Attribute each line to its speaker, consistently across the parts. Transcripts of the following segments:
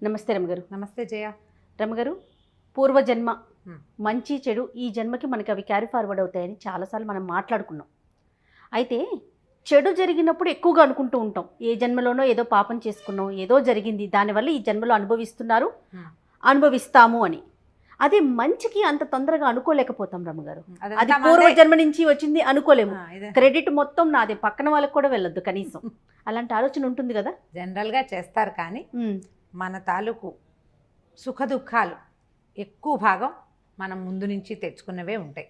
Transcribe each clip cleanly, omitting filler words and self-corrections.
Speaker 1: నమస్తే రమగారు.
Speaker 2: నమస్తే జయ.
Speaker 1: రమగారు, పూర్వజన్మ
Speaker 2: హ్మ్.
Speaker 1: మంచి చెడు ఈ జన్మకి మనకి అవి క్యారీ ఫార్వర్డ్ అవుతాయని చాలాసార్లు మనం మాట్లాడుకున్నాం. అయితే చెడు జరిగినప్పుడు ఎక్కువగా అనుకుంటూ ఉంటాం, ఏ జన్మలోనో ఏదో పాపం చేసుకున్నాం, ఏదో జరిగింది, దానివల్ల ఈ జన్మలో అనుభవిస్తున్నారు, అనుభవిస్తాము అని. అదే మంచికి అంత తొందరగా అనుకోలేకపోతాం రమగారు. అది పూర్వజన్మ నుంచి వచ్చింది అనుకోలేము. క్రెడిట్ మొత్తం నాదే, పక్కన వాళ్ళకి కూడా వెళ్ళొద్దు కనీసం. అలాంటి ఆలోచన ఉంటుంది కదా.
Speaker 2: జనరల్గా చేస్తారు, కానీ మన తాలూకు సుఖ దుఃఖాలు ఎక్కువ భాగం మనం ముందు నుంచి తెచ్చుకున్నవే ఉంటాయి.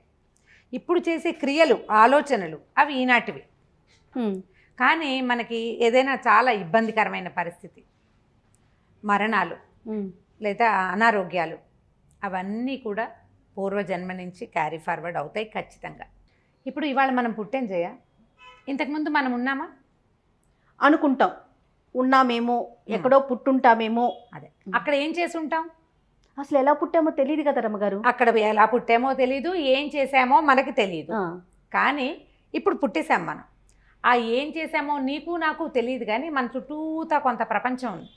Speaker 2: ఇప్పుడు చేసే క్రియలు, ఆలోచనలు అవి ఈనాటివి. కానీ మనకి ఏదైనా చాలా ఇబ్బందికరమైన పరిస్థితి, మరణాలు లేదా అనారోగ్యాలు, అవన్నీ కూడా పూర్వజన్మ నుంచి క్యారీ ఫార్వర్డ్ అవుతాయి ఖచ్చితంగా. ఇప్పుడు ఇవాళ మనం పుట్టాం జయ, ఇంతకుముందు మనం ఉన్నామా?
Speaker 1: అనుకుంటాం, ఉన్నామేమో, ఎక్కడో పుట్టుంటామేమో.
Speaker 2: అదే, అక్కడ ఏం చేసి ఉంటాం?
Speaker 1: అసలు ఎలా పుట్టామో తెలియదు కదా రమ్మగారు.
Speaker 2: అక్కడ ఎలా పుట్టామో తెలీదు, ఏం చేసామో మనకి తెలియదు. కానీ ఇప్పుడు పుట్టేశాం మనం. ఆ ఏం చేసామో నీకు నాకు తెలియదు, కానీ మన చుట్టూతా కొంత ప్రపంచం ఉంది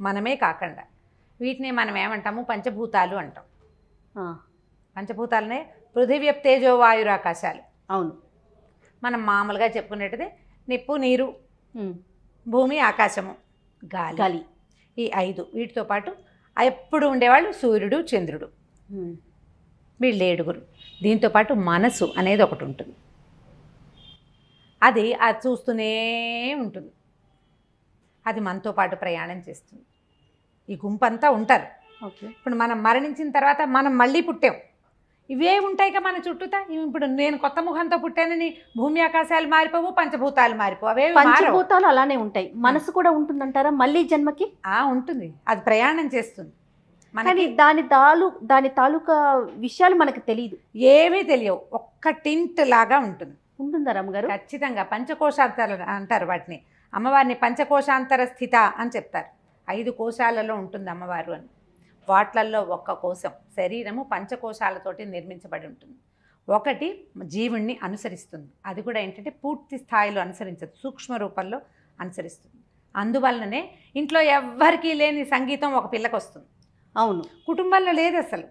Speaker 2: మనమే కాకుండా. వీటిని మనం ఏమంటాము? పంచభూతాలు అంటాం. పంచభూతాలనే పృథివ్య తేజో వాయురాకాశాలు.
Speaker 1: అవును,
Speaker 2: మనం మామూలుగా చెప్పుకునేటిది నిప్పు, నీరు, భూమి, ఆకాశము, గాలి. ఈ 5 వీటితో పాటు ఎప్పుడు ఉండేవాళ్ళు సూర్యుడు, చంద్రుడు, వీళ్ళు 7. దీంతో పాటు మనసు అనేది ఒకటి ఉంటుంది. అది చూస్తూనే ఉంటుంది. అది మనతో పాటు ప్రయాణం చేస్తుంది. ఈ గుంపంతా ఉంటారు.
Speaker 1: ఓకే.
Speaker 2: ఇప్పుడు మనం మరణించిన తర్వాత మనం మళ్ళీ పుట్టాం, ఇవే ఉంటాయి కదా మన చుట్టూతా. ఇప్పుడు నేను కొత్త ముఖంతో పుట్టానని భూమి ఆకాశాలు మారిపోవు, పంచభూతాలు మారిపోవు. అవే
Speaker 1: పంచభూతాలు అలానే ఉంటాయి. మనసు కూడా ఉంటుందంటారా మళ్ళీ జన్మకి?
Speaker 2: ఉంటుంది, అది ప్రయాణం చేస్తుంది.
Speaker 1: కానీ దాని తాలూకా విషయాలు మనకు తెలియదు,
Speaker 2: ఏవీ తెలియవు. ఒక్క టింట్ లాగా ఉంటుంది.
Speaker 1: ఉంటుందా రమ్మగారు?
Speaker 2: ఖచ్చితంగా. పంచకోశాంతర అంటారు వాటిని. అమ్మవారిని పంచకోశాంతర స్థిత అని చెప్తారు. 5 కోశాలలో ఉంటుంది అమ్మవారు అని. వాట్లల్లో ఒక్క కోశం, శరీరము పంచకోశాలతోటి నిర్మించబడి ఉంటుంది. ఒకటి జీవుణ్ణి అనుసరిస్తుంది, అది కూడా ఏంటంటే పూర్తి స్థాయిలో అనుసరించదు, సూక్ష్మ రూపంలో అనుసరిస్తుంది. అందువల్లనే ఇంట్లో ఎవ్వరికీ లేని సంగీతం ఒక పిల్లకి వస్తుంది.
Speaker 1: అవును,
Speaker 2: కుటుంబంలో లేదు అసలు.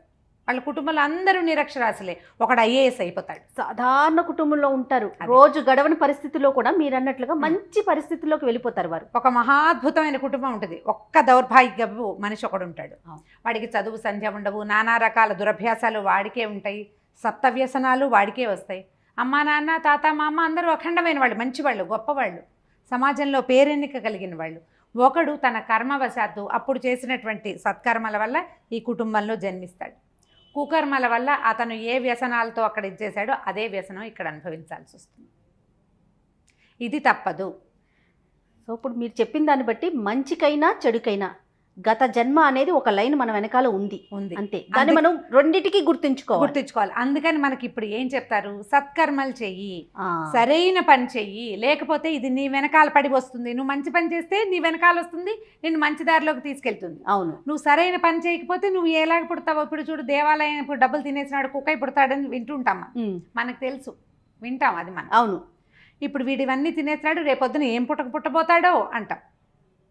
Speaker 2: వాళ్ళ కుటుంబంలో అందరూ నిరక్షరాస్యులే. ఒకడు ఐఏఎస్ అయిపోతాడు.
Speaker 1: సాధారణ కుటుంబంలో ఉంటారు, రోజు గడవని పరిస్థితుల్లో కూడా మీరు అన్నట్లుగా మంచి పరిస్థితుల్లోకి వెళ్ళిపోతారు వారు.
Speaker 2: ఒక మహాద్భుతమైన కుటుంబం ఉంటుంది. ఒక్క దౌర్భాగ్యపు మనిషి ఒకడు ఉంటాడు. వాడికి చదువు సంధ్య ఉండవు, నానా రకాల దురభ్యాసాలు వాడికే ఉంటాయి, సప్తవ్యసనాలు వాడికే వస్తాయి. అమ్మా నాన్న, తాత, మామ అందరూ అఖండమైన వాళ్ళు, మంచివాళ్ళు, గొప్పవాళ్ళు, సమాజంలో పేరెన్నిక కలిగిన వాళ్ళు. ఒకడు తన కర్మవశాత్తు అప్పుడు చేసినటువంటి సత్కర్మల వల్ల ఈ కుటుంబంలో జన్మిస్తాడు. కుకర్మల వల్ల అతను ఏ వ్యసనాలతో అక్కడ ఇచ్చేశాడో అదే వ్యసనం ఇక్కడ అనుభవించాల్సి వస్తుంది. ఇది తప్పదు.
Speaker 1: సో ఇప్పుడు మీరు చెప్పిన దాన్ని బట్టి మంచికైనా చెడుకైనా గత జన్మ అనేది ఒక లైన్ మన వెనకాల ఉంది అంతే. దాన్ని మనం రెండిటికి గుర్తుంచుకోవాలి.
Speaker 2: అందుకని మనకి ఇప్పుడు ఏం చెప్తారు? సత్కర్మలు చెయ్యి, సరైన పని చెయ్యి, లేకపోతే ఇది నీ వెనకాల పడి వస్తుంది. నువ్వు మంచి పని చేస్తే నీ వెనకాల వస్తుంది, నిన్ను మంచి దారిలోకి తీసుకెళ్తుంది.
Speaker 1: అవును, నువ్వు
Speaker 2: సరైన పని చేయకపోతే నువ్వు ఎలాగ పుడతావు? ఇప్పుడు చూడు, దేవాలయం ఇప్పుడు డబ్బులు తినేసినాడు కుక్కై పుడతాడని వింటుంటాం. మనకు తెలుసు, వింటాం అది మనం.
Speaker 1: అవును,
Speaker 2: ఇప్పుడు వీడివన్నీ తినేసినాడు, రేపొద్దున ఏం పుట్టబోతాడో అంటాం.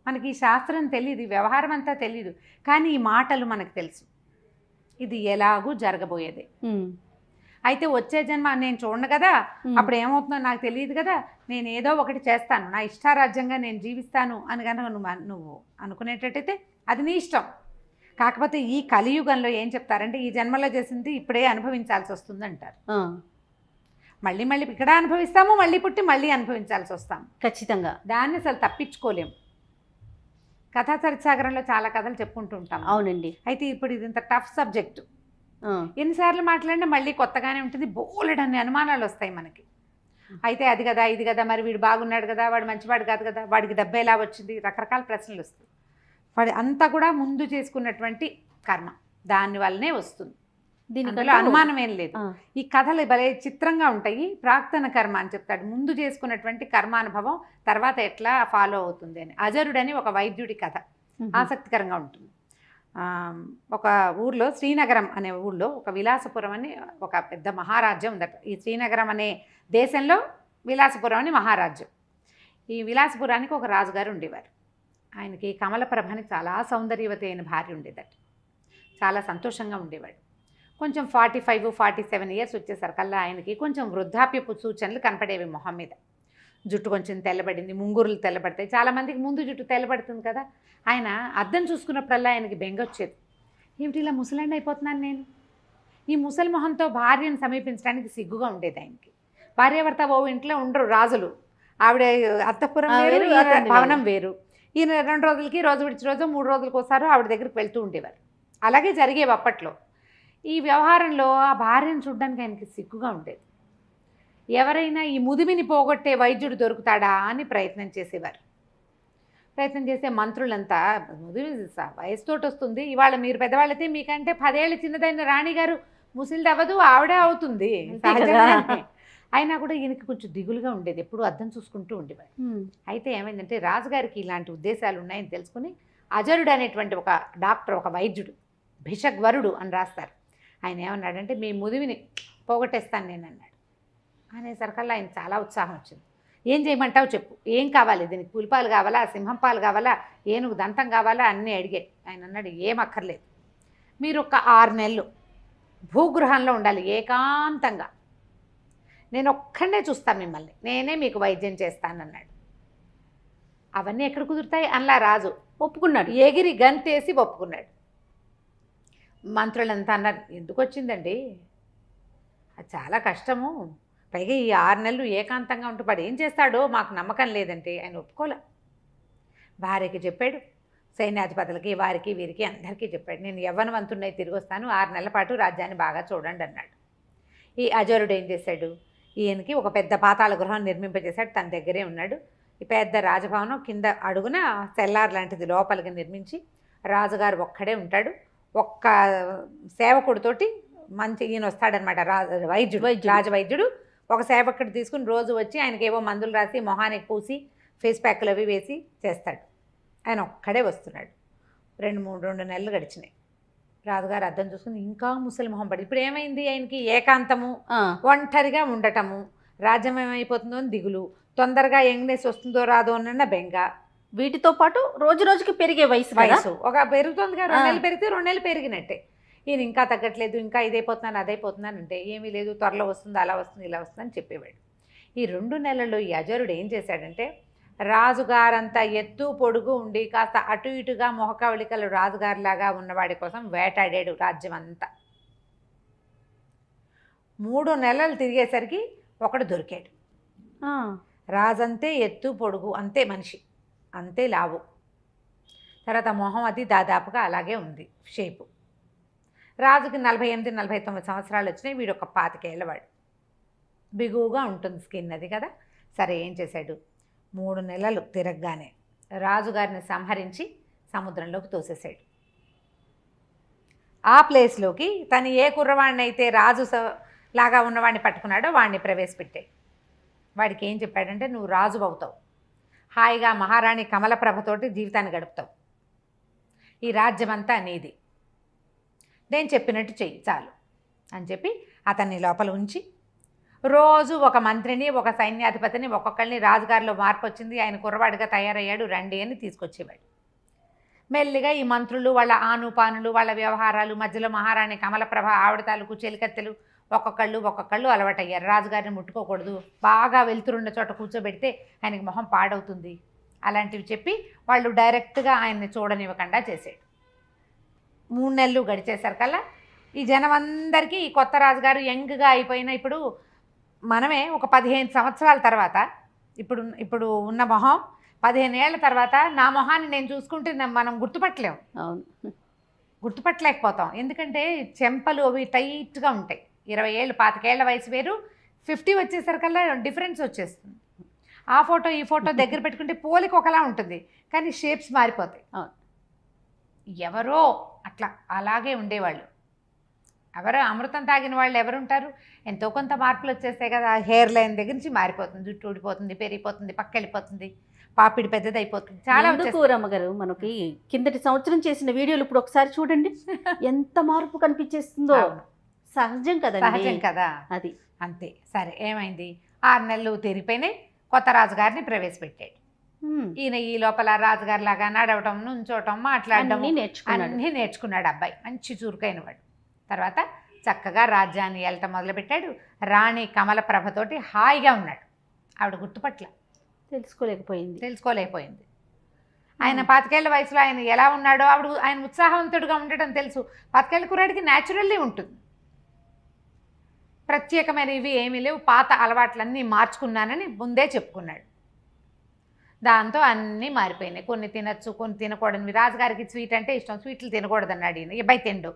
Speaker 2: మనకి ఈ శాస్త్రం తెలియదు, ఈ వ్యవహారం అంతా తెలియదు, కానీ ఈ మాటలు మనకు తెలుసు. ఇది ఎలాగూ జరగబోయేదే. అయితే వచ్చే జన్మ నేను చూడను కదా, అప్పుడు ఏమవుతుందో నాకు తెలియదు కదా, నేను ఏదో ఒకటి చేస్తాను, నా ఇష్టారాజ్యంగా నేను జీవిస్తాను అని కనుక నువ్వు అనుకునేటట్టయితే అది నీ ఇష్టం. కాకపోతే ఈ కలియుగంలో ఏం చెప్తారంటే, ఈ జన్మలో చేసింది ఇప్పుడే అనుభవించాల్సి వస్తుంది అంటారు. మళ్ళీ మళ్ళీ ఇక్కడ అనుభవిస్తాము, మళ్ళీ పుట్టి మళ్ళీ అనుభవించాల్సి వస్తాము ఖచ్చితంగా. దాన్ని అసలు తప్పించుకోలేము. కథా చరిత్సాగరంలో చాలా కథలు చెప్పుకుంటూ ఉంటాం.
Speaker 1: అవునండి.
Speaker 2: అయితే ఇప్పుడు ఇది ఇంత టఫ్ సబ్జెక్టు, ఎన్నిసార్లు మాట్లాడినా మళ్ళీ కొత్తగానే ఉంటుంది, బోలెడన్ని అనుమానాలు వస్తాయి మనకి. అయితే అది కదా, ఇది కదా, మరి వీడు బాగున్నాడు కదా, వాడు మంచివాడు కాదు కదా, వాడికి దెబ్బ ఎలా వచ్చింది, రకరకాల ప్రశ్నలు వస్తాయి. వాడి అంతా కూడా ముందు చేసుకున్నటువంటి కర్మ, దానివల్లనే వస్తుంది. దీనిలో అనుమానం ఏం లేదు. ఈ కథలు భలే చిత్రంగా ఉంటాయి. ప్రాక్తన కర్మ అని చెప్తాడు, ముందు చేసుకున్నటువంటి కర్మానుభవం తర్వాత ఎట్లా ఫాలో అవుతుంది అని. అజరుడని ఒక వైద్యుడి కథ ఆసక్తికరంగా ఉంటుంది. ఒక ఊర్లో, శ్రీనగరం అనే ఊళ్ళో, ఒక విలాసపురం అని ఒక పెద్ద మహారాజ్యం ఉందట. ఈ శ్రీనగరం అనే దేశంలో విలాసపురం అని మహారాజ్యం. ఈ విలాసపురానికి ఒక రాజుగారు ఉండేవారు. ఆయనకి కమలప్రభని చాలా సౌందర్యవతి అయిన భార్య ఉండేదట. చాలా సంతోషంగా ఉండేవాడు. కొంచెం 45-47 ఇయర్స్ వచ్చేసరికల్లా ఆయనకి కొంచెం వృద్ధాప్యపు సూచనలు కనపడేవి మొహం మీద. జుట్టు కొంచెం తెల్లబడింది, ముంగురులు తెల్లబడతాయి. చాలామందికి ముందు జుట్టు తెల్లబడుతుంది కదా. ఆయన అద్దం చూసుకున్నప్పుడల్లా ఆయనకి బెంగొచ్చేది. ఏమిటి ఇలా ముసలాండి అయిపోతున్నాను నేను? ఈ ముసలి మొహంతో భార్యను సమీపించడానికి సిగ్గుగా ఉండేది ఆయనకి. భార్యాభర్త ఓ ఇంట్లో ఉండరు రాజులు. ఆవిడ అంతఃపురం వేరు,
Speaker 1: వేరు,
Speaker 2: ఈయన
Speaker 1: అతనిది
Speaker 2: భవనం వేరు. ఈయన 2 రోజులకి, రోజు విడిచి రోజు 3 రోజులకు ఒకసారి ఆవిడ దగ్గరికి వెళ్తూ ఉండేవారు. అలాగే జరిగేవి అప్పట్లో. ఈ వ్యవహారంలో ఆ భార్యను చూడడానికి ఆయనకి సిగ్గుగా ఉండేది. ఎవరైనా ఈ ముదిమిని పోగొట్టే వైద్యుడు దొరుకుతాడా అని ప్రయత్నం చేసేవారు. ప్రయత్నం చేసే మంత్రులంతా, ముదిమి వయసుతోటి వస్తుంది, ఇవాళ మీరు పెద్దవాళ్ళైతే మీకంటే 10 ఏళ్ళు చిన్నదైన రాణిగారు ముసిలిది అవ్వదు, ఆవిడే అవుతుంది
Speaker 1: అంతే కదా.
Speaker 2: సహజంగానే. అయినా కూడా ఈయనకి కొంచెం దిగులుగా ఉండేది, ఎప్పుడు అద్దం చూసుకుంటూ ఉండేవాడు. అయితే ఏమైందంటే రాజుగారికి ఇలాంటి ఉద్దేశాలు ఉన్నాయని తెలుసుకుని అజరుడు అనేటువంటి ఒక డాక్టర్, ఒక వైద్యుడు, భిషగ్వరుడు అని రాస్తారు, ఆయన ఏమన్నాడంటే మీ ముదివిని పోగొట్టేస్తాను నేను అన్నాడు. అనేసరికల్లా ఆయన చాలా ఉత్సాహం వచ్చింది. ఏం చేయమంటావు చెప్పు, ఏం కావాలి, దీనికి పులిపాలు కావాలా, సింహం పాలు కావాలా, ఏనుగు దంతం కావాలా అన్నీ అడిగాడు. ఆయన అన్నాడు ఏం అక్కర్లేదు, మీరు ఒక 6 నెలలు భూగృహంలో ఉండాలి ఏకాంతంగా, నేను ఒక్కడే చూస్తాను మిమ్మల్ని, నేనే మీకు వైద్యం చేస్తానన్నాడు. అవన్నీ ఎక్కడ కుదురుతాయి అలా రాజు
Speaker 1: ఒప్పుకున్నాడు.
Speaker 2: ఎగిరి గంతేసి ఒప్పుకున్నాడు. మంత్రులంతా అన్నారు ఎందుకు వచ్చిందండి, అది చాలా కష్టము, పైగా ఈ 6 నెలలు ఏకాంతంగా ఉంటూ వాడు ఏం చేస్తాడో మాకు నమ్మకం లేదంటే ఆయన ఒప్పుకోలే. భార్యకి చెప్పాడు, సైన్యాధిపతులకి, వారికి వీరికి అందరికీ చెప్పాడు, నేను యవ్వనవంతున్నై తిరిగి వస్తాను, 6 నెలల పాటు రాజ్యాన్ని బాగా చూడండి అన్నాడు. ఈ అజరుడు ఏం చేశాడు, ఈయనకి ఒక పెద్ద పాతాళ గృహం నిర్మింపజేశాడు, తన దగ్గరే ఉన్నాడు. ఈ పెద్ద రాజభవనం కింద అడుగున సెల్లార్ లాంటిది లోపలికి నిర్మించి రాజుగారు ఒక్కడే ఉంటాడు. ఒక్క సేవకుడితోటి మంచి ఈయన వస్తాడనమాట, వైద్యుడు, రాజవైద్యుడు ఒక సేవకుడు తీసుకుని రోజు వచ్చి ఆయనకి ఏవో మందులు రాసి మొహానికి పూసి ఫేస్ ప్యాక్లు అవి వేసి చేస్తాడు. ఆయన ఒక్కడే వస్తున్నాడు. 2 నెలలు గడిచినాయి. రాజుగారు అద్దం చూసుకుని ఇంకా ముసలి మొహం పడి, ఇప్పుడు ఏమైంది ఆయనకి, ఏకాంతము, ఒంటరిగా ఉండటము, రాజ్యం ఏమైపోతుందో అని దిగులు, తొందరగా యంగ్నెస్ వస్తుందో రాదో అన్న బెంగ,
Speaker 1: వీటితో పాటు రోజు రోజుకి పెరిగే వయసు
Speaker 2: ఒక పెరుగుతుంది కదా, 2 నెలలు పెరిగితే 2 నెలలు పెరిగినట్టే. ఈయన ఇంకా తగ్గట్లేదు, ఇంకా ఇదైపోతున్నాను అదైపోతున్నాను అంటే ఏమీ లేదు, త్వరలో వస్తుంది, అలా వస్తుంది, ఇలా వస్తుంది అని చెప్పేవాడు. ఈ 2 నెలల్లో ఈ అజరుడు ఏం చేశాడంటే రాజుగారంతా ఎత్తు పొడుగు ఉండి కాస్త అటు ఇటుగా మొహకవళికలు రాజుగారిలాగా ఉన్నవాడి కోసం వేటాడాడు రాజ్యం అంతా. 3 నెలలు తిరిగేసరికి ఒకడు దొరికాడు. రాజంతే ఎత్తు పొడుగు, అంతే మనిషి, అంతే లావు, తర్వాత మొహం అది దాదాపుగా అలాగే ఉంది షేపు. రాజుకి 48-49 సంవత్సరాలు వచ్చినాయి, వీడు ఒక 25 ఏళ్ళవాడు, బిగువుగా ఉంటుంది స్కిన్ అది కదా. సరే ఏం చేశాడు, 3 నెలలు తిరగగానే రాజుగారిని సంహరించి సముద్రంలోకి తోసేశాడు. ఆ ప్లేస్లోకి తను ఏ కుర్రవాడిని అయితే రాజు లాగా ఉన్నవాడిని పట్టుకున్నాడో వాడిని ప్రవేశపెట్టాడు. వాడికి ఏం చెప్పాడంటే నువ్వు రాజు అవుతావు, హాయిగా మహారాణి కమలప్రభతోటి జీవితాన్ని గడుపుతావు, ఈ రాజ్యమంతా నీది, నేను చెప్పినట్టు చెయ్యి చాలు అని చెప్పి అతన్ని లోపల ఉంచి రోజు ఒక మంత్రిని, ఒక సైన్యాధిపతిని, ఒక్కొక్కరిని, రాజుగారిలో మార్పు వచ్చింది, ఆయన కుర్రవాడిగా తయారయ్యాడు రండి అని తీసుకొచ్చేవాడు. మెల్లిగా ఈ మంత్రులు వాళ్ళ ఆనుపానులు, వాళ్ళ వ్యవహారాలు, మధ్యలో మహారాణి కమలప్రభ ఆవిడ తాలూకు చెలికత్తెలు ఒక్కొక్కళ్ళు అలవాటయ్యారు. రాజుగారిని ముట్టుకోకూడదు, బాగా వెళ్తురున్న చోట కూర్చోబెడితే ఆయనకి మొహం పాడవుతుంది, అలాంటివి చెప్పి వాళ్ళు డైరెక్ట్గా ఆయన్ని చూడనివ్వకుండా చేసాడు. 3 నెలలు గడిచేసరికల్లా ఈ జనం అందరికీ ఈ కొత్త రాజుగారు యంగ్గా అయిపోయిన, ఇప్పుడు మనమే ఒక 15 సంవత్సరాల తర్వాత, ఇప్పుడు ఉన్న మొహం 15 ఏళ్ల తర్వాత నా మొహాన్ని నేను చూసుకుంటే మనం గుర్తుపట్టలేము.
Speaker 1: అవును,
Speaker 2: గుర్తుపట్టలేకపోతాం, ఎందుకంటే చెంపలు అవి టైట్గా ఉంటాయి. 20 ఏళ్ళు 25 ఏళ్ల వయసు వేరు, 50 వచ్చేసరికల్లా డిఫరెన్స్ వచ్చేస్తుంది. ఆ ఫోటో ఈ ఫోటో దగ్గర పెట్టుకుంటే పోలిక ఒకలా ఉంటుంది, కానీ షేప్స్ మారిపోతాయి. ఎవరో అట్లా అలాగే ఉండేవాళ్ళు. ఎవరో అమృతం తాగిన వాళ్ళు ఎవరుంటారు, ఎంతో కొంత మార్పులు వచ్చేస్తాయి కదా. హెయిర్ లైన్ దగ్గర నుంచి మారిపోతుంది, జుట్టు ఊడిపోతుంది, పెరిగిపోతుంది, పక్క వెళ్ళిపోతుంది, పాపిడి పెద్దది అయిపోతుంది, చాలా.
Speaker 1: రమ్మగారు మనకి కిందటి సంవత్సరం చేసిన వీడియోలు ఇప్పుడు ఒకసారి చూడండి, ఎంత మార్పు కనిపించేస్తుందో. సహజం కదా,
Speaker 2: సహజం కదా
Speaker 1: అది.
Speaker 2: అంతే. సరే ఏమైంది, 6 నెలలు తిరిగిపోయినాయి, కొత్త రాజుగారిని ప్రవేశపెట్టాడు. ఈయన ఈ లోపల రాజుగారి లాగా నడవటం, నుంచోటం, మాట్లాడటం అన్నీ నేర్చుకున్నాడు అబ్బాయి. మంచి చురుకైన వాడు. తర్వాత చక్కగా రాజ్యాన్ని ఏలటం మొదలుపెట్టాడు. రాణి కమలప్రభతోటి హాయిగా ఉన్నాడు. ఆవిడ గుర్తుపట్ల తెలుసుకోలేకపోయింది. ఆయన 25 వయసులో ఆయన ఎలా ఉన్నాడో ఆయన ఉత్సాహవంతుడుగా ఉండటం తెలుసు. 25 కుర్రాడికి న్యాచురల్లీ ఉంటుంది. ప్రత్యేకమైనవి ఏమీ లేవు, పాత అలవాట్లన్నీ మార్చుకున్నానని ముందే చెప్పుకున్నాడు. దాంతో అన్నీ మారిపోయినాయి. కొన్ని తినచ్చు, కొన్ని తినకూడనివి. రాజుగారికి స్వీట్ అంటే ఇష్టం, స్వీట్లు తినకూడదన్నాడు ఈయన. అబ్బాయి తిండు,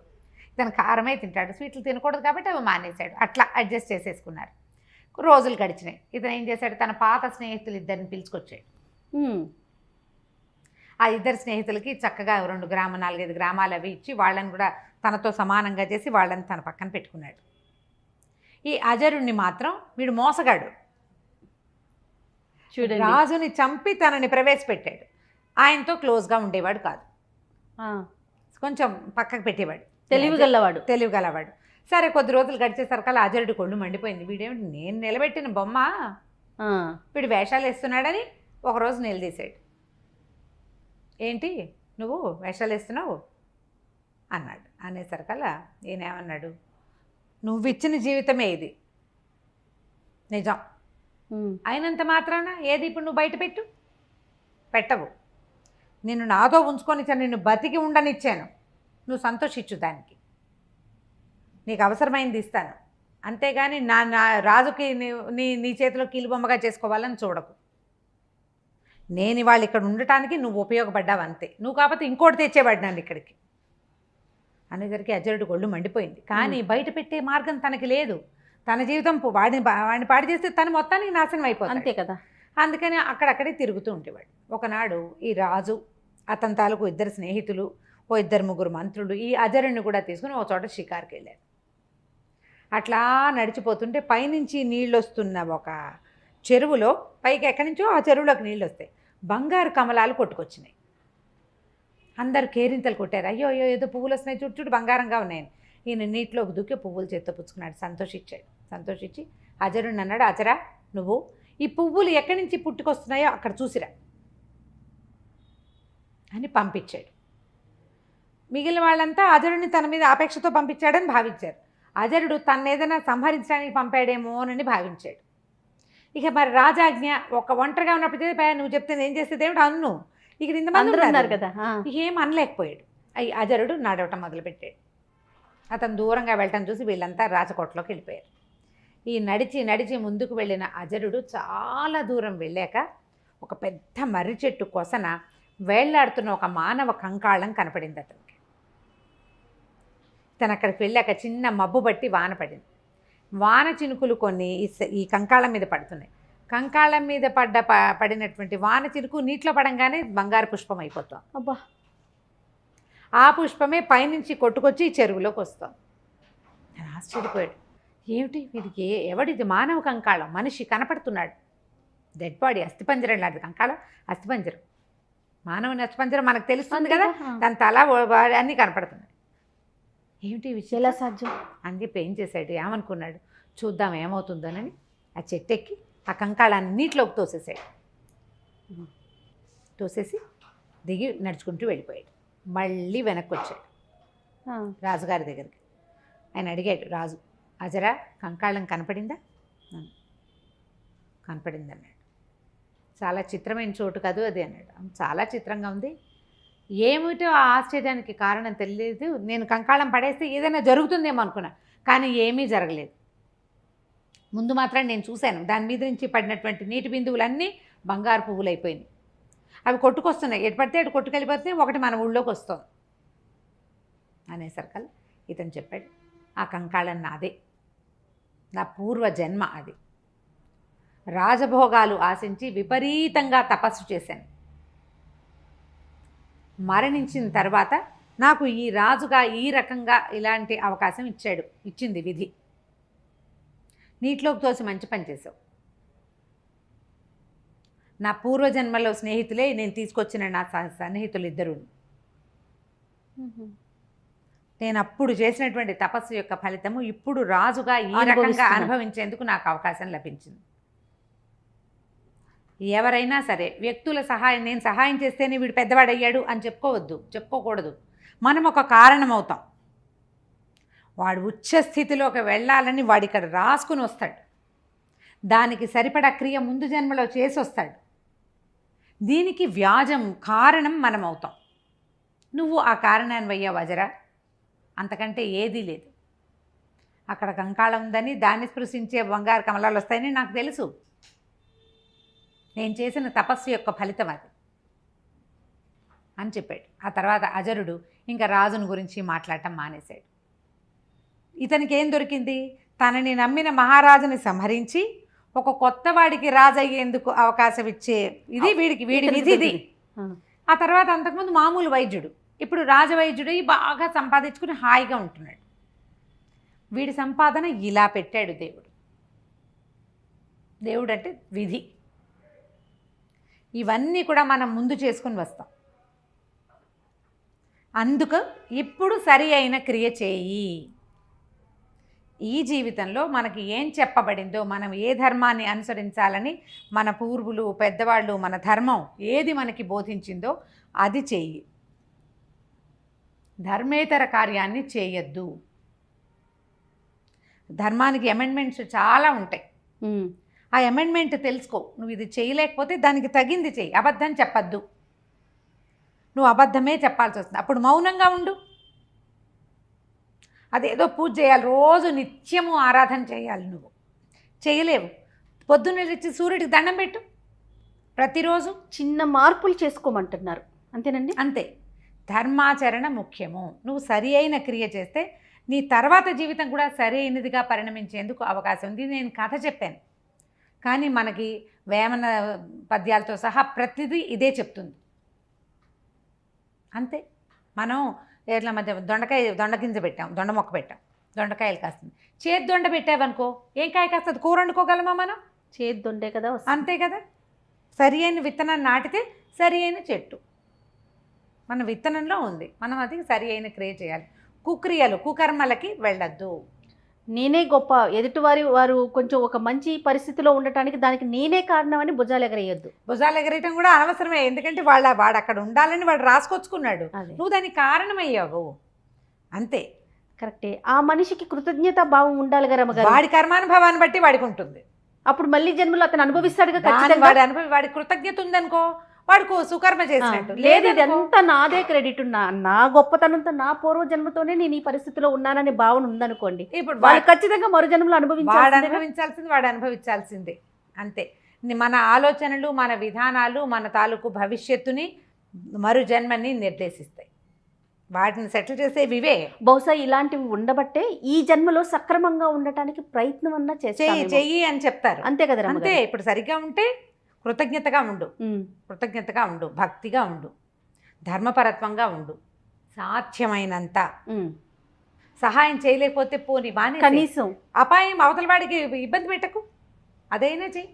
Speaker 2: ఇతను కారమే తింటాడు, స్వీట్లు తినకూడదు కాబట్టి అవి మానేశాడు. అట్లా అడ్జస్ట్ చేసేసుకున్నారు. రోజులు గడిచినాయి. ఇతను ఏం చేశాడు, తన పాత స్నేహితులు ఇద్దరిని పిలుచుకొచ్చాడు. ఆ ఇద్దరు స్నేహితులకి చక్కగా 2 గ్రాము 4-5 గ్రామాలు అవి ఇచ్చి వాళ్ళని కూడా తనతో సమానంగా చేసి వాళ్ళని తన పక్కన పెట్టుకున్నాడు. ఈ అజరుణ్ణి మాత్రం వీడు మోసగాడు. చూడండి, రాజుని చంపి తనని ప్రవేశపెట్టాడు. ఆయనతో క్లోజ్గా ఉండేవాడు కాదు, కొంచెం పక్కకు పెట్టేవాడు. తెలివిగలవాడు. సరే, కొద్ది రోజులు గడిచేసరికల్లా అజరుడి కొళ్ళు మండిపోయింది. వీడేమిటి, నేను నిలబెట్టిన బొమ్మ, వీడు వేషాలు వేస్తున్నాడని ఒకరోజు నిలదీశాడు. ఏంటి నువ్వు వేషాలు వేస్తున్నావు అన్నాడు. అనేసరికల్లా ఈయనేమన్నాడు, నువ్వు ఇచ్చిన జీవితమే ఇది, నిజం అయినంత మాత్రాన ఏది ఇప్పుడు నువ్వు బయట పెట్టవు. నిన్ను నాతో ఉంచుకొని నిన్ను బతికి ఉండనిచ్చాను, నువ్వు సంతోషించు, దానికి నీకు అవసరమైంది ఇస్తాను, అంతేగాని నా రాజుకి నీ చేతిలో కీలుబొమ్మగా చేసుకోవాలని చూడకు. నేను ఇవాళ ఇక్కడ ఉండటానికి నువ్వు ఉపయోగపడ్డావు అంతే, నువ్వు కాకపోతే ఇంకోటి తెచ్చేవాడు నన్ను ఇక్కడికి అనేసరికి అజరుడు ఒళ్ళు మండిపోయింది. కానీ బయట పెట్టే మార్గం తనకి లేదు. తన జీవితం వాడిని పాడు చేస్తే తను మొత్తానికి నాశనం అయిపోతుంది, అంతే కదా. అందుకని అక్కడక్కడే తిరుగుతూ ఉండేవాడు. ఒకనాడు ఈ రాజు, అతని తాలూకు 2 స్నేహితులు, 2-3 మంత్రులు ఈ అజరుణ్ణి కూడా తీసుకుని ఒక చోట షికారుకి వెళ్ళారు. అట్లా నడిచిపోతుంటే పైనుంచి నీళ్ళు వస్తున్న ఒక చెరువులో, పైకి ఎక్కడి నుంచో ఆ చెరువులోకి నీళ్ళు వస్తాయి, బంగారు కమలాలు కొట్టుకొచ్చినాయి. అందరు కేరింతలు కొట్టారు. అయ్యో అయ్యో ఏదో పువ్వులు వస్తున్నాయి, చుట్టూ బంగారంగా ఉన్నాయని. ఈయన నీటిలోకి దూకి పువ్వులు చేత్తో పుచ్చుకున్నాడు. సంతోషించి అజరుణ్ణి అన్నాడు, అజరా, నువ్వు ఈ పువ్వులు ఎక్కడి నుంచి పుట్టుకొస్తున్నాయో అక్కడ చూసిరా అని పంపించాడు. మిగిలిన వాళ్ళంతా అజరుడిని తన మీద ఆపేక్షతో పంపించాడని భావించారు. అజరుడు తను ఏదైనా సంహరించడానికి పంపాడేమోనని భావించాడు. ఇక మరి రాజాజ్ఞ, ఒక ఒంటరిగా ఉన్నప్పుడు నువ్వు చెప్తే ఏం చేసేది ఏమిటి అన్ను, ఇక్కడ ఇంతమంది ఉన్నారు కదా, ఏం అనలేకపోయాడు. అజరుడు నడవటం మొదలుపెట్టాడు. అతను దూరంగా వెళ్ళటం చూసి వీళ్ళంతా రాజకోటలోకి వెళ్ళిపోయారు. ఈ నడిచి ముందుకు వెళ్ళిన అజరుడు చాలా దూరం వెళ్ళాక ఒక పెద్ద మర్రి చెట్టు కొసన వేళ్లాడుతున్న ఒక మానవ కంకాళం కనపడింది అతనికి. తను అక్కడికి వెళ్ళాక చిన్న మబ్బు బట్టి వాన పడింది. వాన చినుకులు కొన్ని ఈ కంకాళం మీద పడుతున్నాయి. కంకాళం మీద పడినటువంటి వాన చినుకు నీటిలో పడంగానే బంగారు పుష్పం అయిపోతాం. అబ్బా, ఆ పుష్పమే పైనుంచి కొట్టుకొచ్చి ఈ చెరువులోకి వస్తాం. నేను ఆశ్చర్యపోయాడు. ఏమిటి వీడికి, ఎవడిది మానవ కంకాళం, మనిషి కనపడుతున్నాడు, డెడ్ బాడీ, అస్థిపంజరం లాంటిది. కంకాళం అస్థిపంజరం, మానవుని అస్థిపంజరం మనకు తెలుస్తుంది కదా, దాని తల అన్నీ కనపడుతున్నాయి. ఏమిటి విషయం, ఎలా సాధ్యం అని చెప్పి ఏం చేశాడు, ఏమనుకున్నాడు, చూద్దాం ఏమవుతుందోనని ఆ చెట్టెక్కి ఆ కంకాళాన్ని నీటిలోకి తోసేసి దిగి నడుచుకుంటూ వెళ్ళిపోయాడు. మళ్ళీ వెనక్కి వచ్చాడు రాజుగారి దగ్గరికి. ఆయన అడిగాడు, రాజు, అజరా కంకాళం కనపడిందా? కనపడింది అన్నాడు. చాలా చిత్రమైన చోటు కాదు అది అన్నాడు. చాలా చిత్రంగా ఉంది, ఏమిటో ఆ ఆశ్చర్యానికి కారణం తెలియదు. నేను కంకాళం పడేస్తే ఏదైనా జరుగుతుందేమో అనుకున్నా, కానీ ఏమీ జరగలేదు. ముందు మాత్రం నేను చూశాను, దాని మీద నుంచి పడినటువంటి నీటి బిందువులన్నీ బంగారు పువ్వులు అయిపోయినాయి. అవి కొట్టుకొస్తున్నాయి, ఎటు పడితే అటు కొట్టుకెళ్ళిపోతే ఒకటి మన ఊళ్ళోకి వస్తుంది అనేసరికల్ ఇతను చెప్పాడు, ఆ కంకాళం నాదే, నా పూర్వ జన్మ అది. రాజభోగాలు ఆశించి విపరీతంగా తపస్సు చేశాను. మరణించిన తర్వాత నాకు ఈ రాజుగా ఈ రకంగా ఇలాంటి అవకాశం ఇచ్చింది విధి. నీటిలోకి తోసి మంచి పని చేసావు. నా పూర్వజన్మలో స్నేహితులే నేను తీసుకొచ్చిన నా సన్నిహితులు 2. నేను అప్పుడు చేసినటువంటి తపస్సు యొక్క ఫలితము ఇప్పుడు రాజుగా ఈ రకంగా అనుభవించేందుకు నాకు అవకాశం లభించింది. ఎవరైనా సరే వ్యక్తుల సహాయం, నేను సహాయం చేస్తేనే వీడు పెద్దవాడయ్యాడు అని చెప్పుకోకూడదు. మనం ఒక కారణం అవుతాం. వాడు ఉచ్చ స్థితిలోకి వెళ్ళాలని వాడు ఇక్కడ రాసుకుని వస్తాడు. దానికి సరిపడా క్రియ ముందు జన్మలో చేసి వస్తాడు. దీనికి వ్యాజం కారణం మనం అవుతాం. నువ్వు ఆ కారణాన్ని అయ్యావు వజరా, అంతకంటే ఏదీ లేదు. అక్కడ కంకాళం ఉందని, దాన్ని స్పృశించే బంగారు కమలాలు వస్తాయని నాకు తెలుసు. నేను చేసిన తపస్సు యొక్క ఫలితం అది అని చెప్పాడు. ఆ తర్వాత అజరుడు ఇంకా రాజుని గురించి మాట్లాడటం మానేశాడు. ఇతనికి ఏం దొరికింది? తనని నమ్మిన మహారాజుని సంహరించి ఒక కొత్త వాడికి రాజు అయ్యేందుకు అవకాశం ఇచ్చే ఇది వీడి విధి ఇది. ఆ తర్వాత అంతకుముందు మామూలు వైద్యుడు, ఇప్పుడు రాజవైద్యుడు బాగా సంపాదించుకుని హాయిగా ఉంటున్నాడు. వీడి సంపాదన ఇలా పెట్టాడు దేవుడు. దేవుడు అంటే విధి. ఇవన్నీ కూడా మనం ముందు చేసుకుని వస్తాం. అందుకు ఇప్పుడు సరి అయిన క్రియ చేయి. ఈ జీవితంలో మనకి ఏం చెప్పబడిందో, మనం ఏ ధర్మాన్ని అనుసరించాలని మన పూర్వులు పెద్దవాళ్ళు, మన ధర్మం ఏది మనకి బోధించిందో అది చెయ్యి. ధర్మేతర కార్యాన్ని చేయొద్దు. ధర్మానికి అమెండ్మెంట్స్ చాలా ఉంటాయి. ఆ అమెండ్మెంట్ తెలుసుకో. నువ్వు ఇది చేయలేకపోతే దానికి తగింది చెయ్యి. అబద్ధం చెప్పద్దు. నువ్వు అబద్ధమే చెప్పాల్సి వస్తుంది. అప్పుడు మౌనంగా ఉండు. అదేదో పూజ చేయాలి, రోజు నిత్యము ఆరాధన చేయాలి. నువ్వు చేయలేవు. పొద్దున్న లేచి సూర్యుడికి దండం పెట్టు. ప్రతిరోజు
Speaker 1: చిన్న మార్పులు చేసుకోమంటున్నారు, అంతేనండి?
Speaker 2: అంతే. ధర్మాచరణ ముఖ్యము. నువ్వు సరి అయిన క్రియ చేస్తే నీ తర్వాత జీవితం కూడా సరి అయినదిగా పరిణమించేందుకు అవకాశం ఉంది. నేను కథ చెప్పాను, కానీ మనకి వేమన పద్యాలతో సహా ప్రతిదీ ఇదే చెప్తుంది. అంతే. మనం ఎట్లా మధ్య దొండగింజ పెట్టాం, దొండ మొక్క పెట్టాం, దొండకాయలు కాస్తుంది. చేతి దొండ పెట్టావనుకో ఏం కాయ కాస్తుంది? కూర వండుకోగలమా మనం?
Speaker 1: చేతి దొండే కదా.
Speaker 2: అంతే కదా. సరి అయిన విత్తనాన్ని నాటితే సరి అయిన చెట్టు మన విత్తనంలో ఉంది. మనం అది సరి అయిన క్రియ చేయాలి. కుక్రియలు కుకర్మలకి వెళ్ళొద్దు.
Speaker 1: నేనే గొప్ప, వారు కొంచెం ఒక మంచి పరిస్థితిలో ఉండటానికి దానికి నేనే కారణం అని భుజాలు ఎగరేయొద్దు.
Speaker 2: భుజాలు ఎగరేయటం కూడా అనవసరమే. ఎందుకంటే వాడు అక్కడ ఉండాలని వాడు రాసుకొచ్చుకున్నాడు. నువ్వు దానికి కారణమయ్యావు. అంతే.
Speaker 1: కరెక్టే. ఆ మనిషికి కృతజ్ఞత భావం ఉండాలి కదా రమ్మగారు.
Speaker 2: వాడి కర్మానుభవాన్ని బట్టి వాడికి ఉంటుంది.
Speaker 1: అప్పుడు మళ్ళీ జన్మలో అతను అనుభవిస్తాడు కదా.
Speaker 2: వాడి కృతజ్ఞత ఉందనుకో, వాడికి సుకర్మ చేసినట్టు.
Speaker 1: లేదు, ఇదంతా నాదే క్రెడిట్, నా గొప్పతనంతో నా పూర్వ జన్మతోనే నేను ఈ పరిస్థితిలో ఉన్నాననే భావన ఉందనుకోండి, ఇప్పుడు వాళ్ళు ఖచ్చితంగా మరో జన్మలో
Speaker 2: వాడు అనుభవించాల్సిందే. అంతే. మన ఆలోచనలు, మన విధానాలు మన తాలూకు భవిష్యత్తుని, మరు జన్మని నిర్దేశిస్తాయి. వాటిని సెటిల్ చేసేవి ఇవే.
Speaker 1: బహుశా ఇలాంటివి ఉండబట్టే ఈ జన్మలో సక్రమంగా ఉండటానికి ప్రయత్నం అన్నా
Speaker 2: చెయ్యి అని చెప్తారు.
Speaker 1: అంతే కదా.
Speaker 2: అంతే. ఇప్పుడు సరిగ్గా ఉంటే కృతజ్ఞతగా ఉండు, భక్తిగా ఉండు, ధర్మపరత్వంగా ఉండు, సాధ్యమైనంత. సహాయం చేయలేకపోతే పోని బాని,
Speaker 1: కనీసం
Speaker 2: అపాయం అవతల వాడికి ఇబ్బంది పెట్టకు, అదైనా చెయ్యి.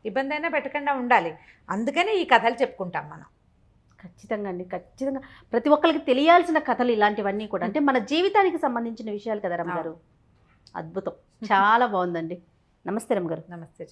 Speaker 2: ఇబ్బంది అయినా పెట్టకుండా ఉండాలి. అందుకని ఈ కథలు చెప్పుకుంటాం మనం.
Speaker 1: ఖచ్చితంగా అండి, ఖచ్చితంగా ప్రతి ఒక్కరికి తెలియాల్సిన కథలు ఇలాంటివన్నీ కూడా. అంటే మన జీవితానికి సంబంధించిన విషయాలు కదా రమ్మగారు. అద్భుతం, చాలా బాగుందండి. నమస్తే రమ్మగారు.
Speaker 2: నమస్తే.